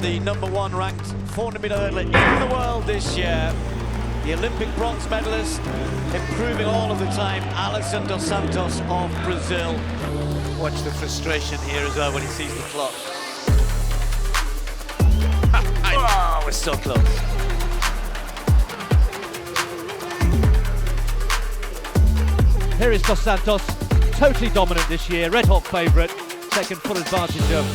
the #1 ranked 400-meter hurdler in the world this year. The Olympic bronze medalist, improving all of the time, Alison dos Santos of Brazil. Watch the frustration here as well when he sees the clock. Oh, we're so close. Here is Dos Santos, totally dominant this year, red hot favourite, taken full advantage of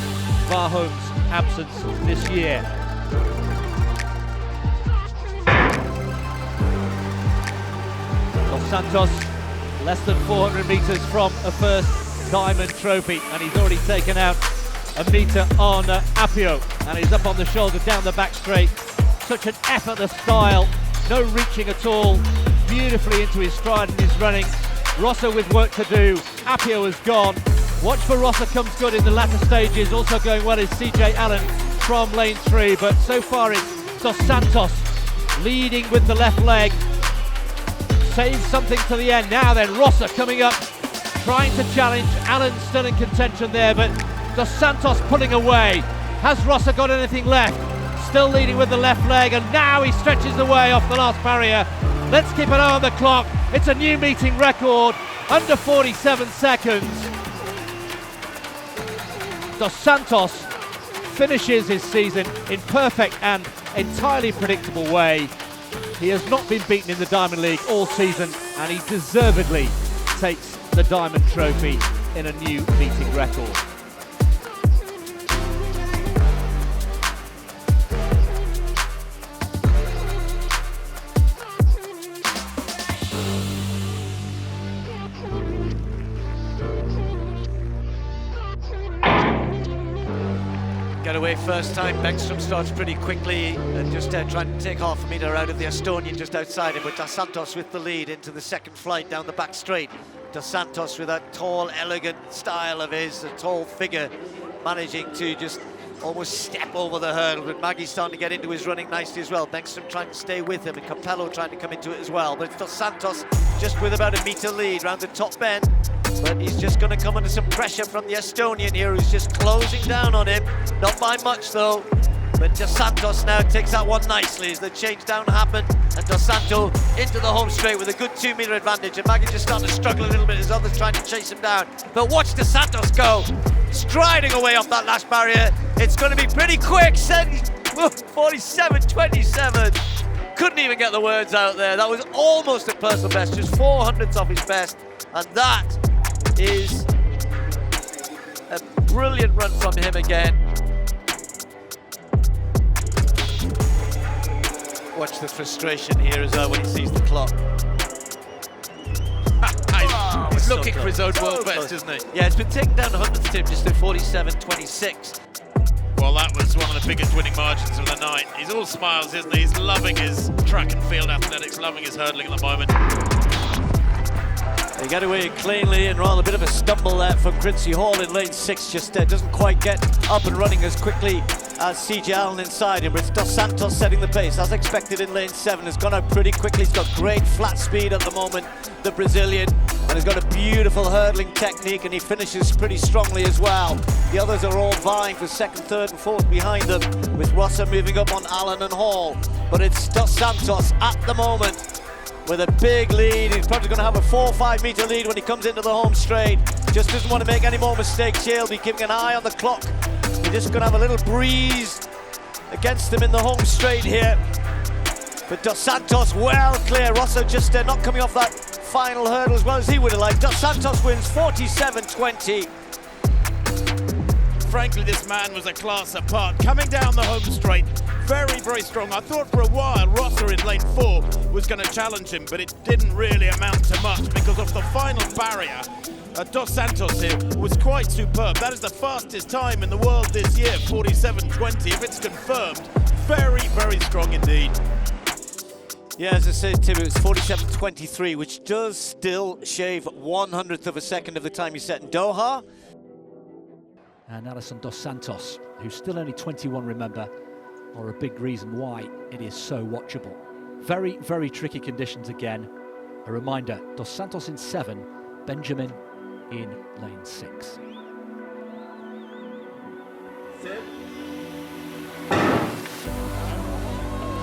Varholm's absence this year. Dos Santos, less than 400 metres from a first diamond trophy, and he's already taken out a metre on Apio, and he's up on the shoulder down the back straight. Such an effortless style, no reaching at all, beautifully into his stride and his running. Rossa with work to do, Apio is gone. Watch for Rossa comes good in the latter stages, also going well is CJ Allen from lane 3, but so far it's Dos Santos leading with the left leg. Saves something to the end. Now then, Rossa coming up, trying to challenge. Allen still in contention there, but Dos Santos pulling away. Has Rossa got anything left? Still leading with the left leg, and now he stretches away off the last barrier. Let's keep an eye on the clock. It's a new meeting record, under 47 seconds. Dos Santos finishes his season in perfect and entirely predictable way. He has not been beaten in the Diamond League all season, and he deservedly takes the Diamond Trophy in a new meeting record. Get away first time. Bäckström starts pretty quickly and just trying to take half a metre out of the Estonian just outside him, but Dos Santos with the lead into the second flight down the back straight. Dos Santos with that tall, elegant style of his, a tall figure, managing to just almost step over the hurdle, but Maggie's starting to get into his running nicely as well. Bäckström trying to stay with him, and Capello trying to come into it as well, but it's Dos Santos just with about a metre lead round the top bend. But he's just going to come under some pressure from the Estonian here, who's just closing down on him. Not by much though, but Dos Santos now takes that one nicely as the change down happened, and Dos Santos into the home straight with a good 2 metre advantage, and Maggie just starting to struggle a little bit as others trying to chase him down. But watch Dos Santos go, striding away off that last barrier. It's going to be pretty quick, 47.27. Couldn't even get the words out there. That was almost a personal best, just 400ths off his best, and that is a brilliant run from him again. Watch the frustration here as well when he sees the clock. He's so looking close. for his own world So best, close. isn't he? Yeah, it's been taken down 100th tip just to 47.26. Well, that was one of the biggest winning margins of the night. He's all smiles, isn't he? He's loving his track and field athletics, loving his hurdling at the moment. They get away cleanly, and rather a bit of a stumble there from Quincy Hall in lane 6, just doesn't quite get up and running as quickly as CJ Allen inside him, but it's Dos Santos setting the pace, as expected in lane 7, has gone out pretty quickly. He's got great flat speed at the moment, the Brazilian, and has got a beautiful hurdling technique, and he finishes pretty strongly as well. The others are all vying for second, third and fourth behind them, with Rossa moving up on Allen and Hall, but it's Dos Santos at the moment with a big lead. He's probably going to have a 4 or 5 metre lead when he comes into the home straight. Just doesn't want to make any more mistakes here. He'll be keeping an eye on the clock. We're just going to have a little breeze against him in the home straight here. But Dos Santos well clear. Rossa just not coming off that final hurdle as well as he would have liked. Dos Santos wins 47.20. Frankly, this man was a class apart. Coming down the home straight, very, very strong. I thought for a while Rossa in lane 4 was going to challenge him, but it didn't really amount to much because of the final barrier. Dos Santos here was quite superb. That is the fastest time in the world this year, 47.20. If it's confirmed, very, very strong indeed. Yeah, as I said, Tim, it was 47.23, which does still shave 100th of a second of the time you set in Doha. And Alison dos Santos, who's still only 21, remember, are a big reason why it is so watchable. Very, very tricky conditions again. A reminder, Dos Santos in 7, Benjamin in lane 6.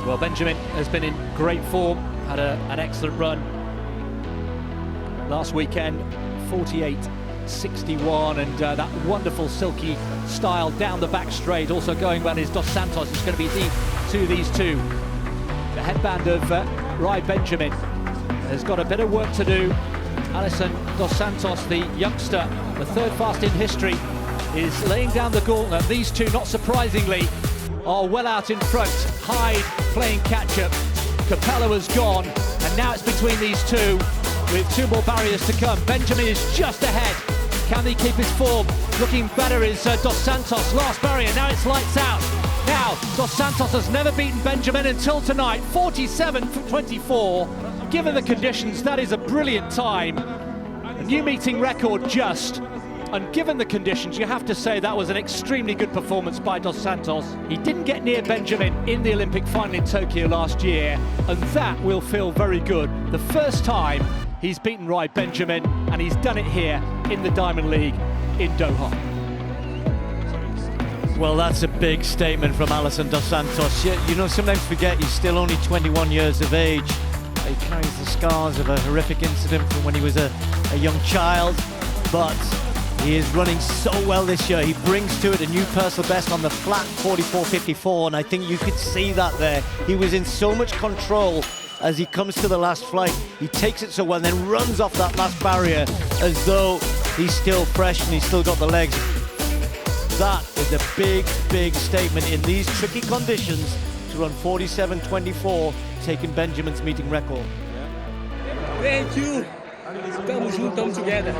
Well, Benjamin has been in great form, had an excellent run last weekend, 48.61, and that wonderful silky style down the back straight. Also going well is Dos Santos. It's going to be these two. The headband of Rai Benjamin has got a bit of work to do. Alison Dos Santos, the youngster, the third fast in history, is laying down the gauntlet. These two, not surprisingly, are well out in front. Hyde playing catch-up. Capello has gone, and now it's between these two, with two more barriers to come. Benjamin is just ahead. Can he keep his form? Looking better is Dos Santos. Last barrier, now it's lights out. Now, Dos Santos has never beaten Benjamin until tonight. 47.24. Given the conditions, that is a brilliant time. A new meeting record just. And given the conditions, you have to say that was an extremely good performance by Dos Santos. He didn't get near Benjamin in the Olympic final in Tokyo last year, and that will feel very good. The first time he's beaten Rai Benjamin, and he's done it here in the Diamond League in Doha. Well, that's a big statement from Alison Dos Santos. You know, sometimes forget he's still only 21 years of age. He carries the scars of a horrific incident from when he was a young child, but he is running so well this year. He brings to it a new personal best on the flat 44.54, and I think you could see that there. He was in so much control as he comes to the last flight. He takes it so well and then runs off that last barrier as though he's still fresh and he's still got the legs. That is a big, big statement in these tricky conditions to run 47.24, taking Benjamin's meeting record. Thank you. Estamos juntos, estamos together.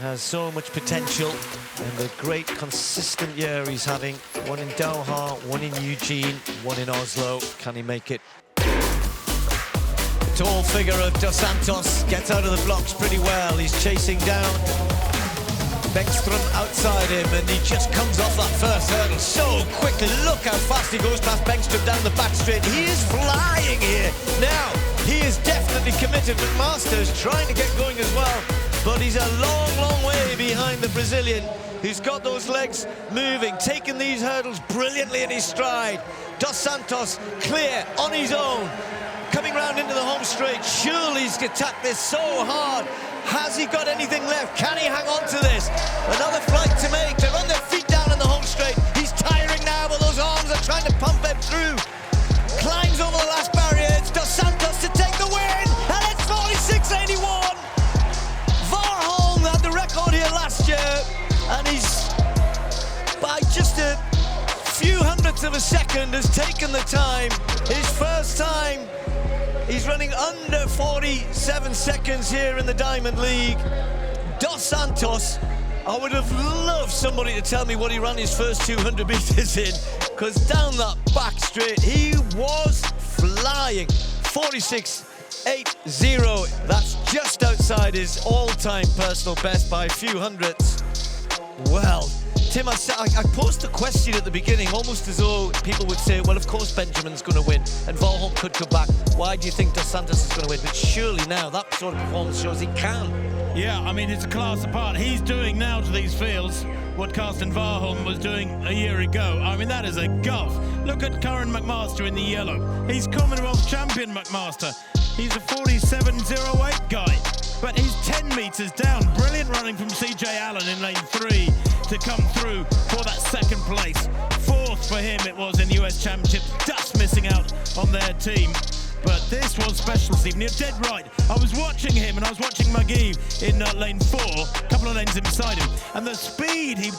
Has so much potential, and the great consistent year he's having. One in Doha, one in Eugene, one in Oslo. Can he make it? Tall figure of Dos Santos gets out of the blocks pretty well. He's chasing down Bengtström outside him, and he just comes off that first hurdle so quickly. Look how fast he goes past Bengtström down the back straight. He is flying here. Now, he is definitely committed. McMaster's trying to get going as well, but he's a long, long way behind the Brazilian, who's got those legs moving, taking these hurdles brilliantly in his stride. Dos Santos clear on his own, coming round into the home straight. Surely he's attacked this so hard. Has he got anything left? Can he hang on to this? Another flight to make. They're on their feet down in the home straight. He's tiring now, but those arms are trying to pump him through. Climbs over the last barrier. It's Dos Santos to take the win, and it's 46.81. Had the record here last year, and he's by just a few hundredths of a second has taken the time. His first time. He's running under 47 seconds here in the Diamond League. Dos Santos, I would have loved somebody to tell me what he ran his first 200 meters in, because down that back straight he was flying. 46.80. That's just outside his all-time personal best by a few hundredths. Well, Tim, I posed the question at the beginning, almost as though people would say, well, of course Benjamin's going to win, and Warholm could come back. Why do you think Dos Santos is going to win? But surely now, that sort of performance shows he can. Yeah, I mean, it's a class apart. He's doing now to these fields what Karsten Warholm was doing a year ago. I mean, that is a gulf. Look at Curran McMaster in the yellow. He's Commonwealth champion McMaster. He's a 47.08 guy, but he's 10 meters down. Brilliant running from CJ Allen in lane 3 to come through for that second place. Fourth for him it was in the US Championship, just missing out on their team. But this was special, Stephen. You're dead right. I was watching him, and I was watching McGee in lane 4, a couple of lanes inside him. And the speed he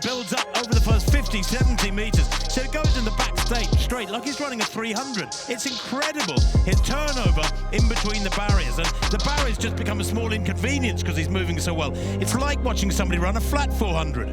builds up over the first 50, 70 metres. So it goes in the back straight, like he's running a 300. It's incredible. His turnover in between the barriers. And the barriers just become a small inconvenience because he's moving so well. It's like watching somebody run a flat 400.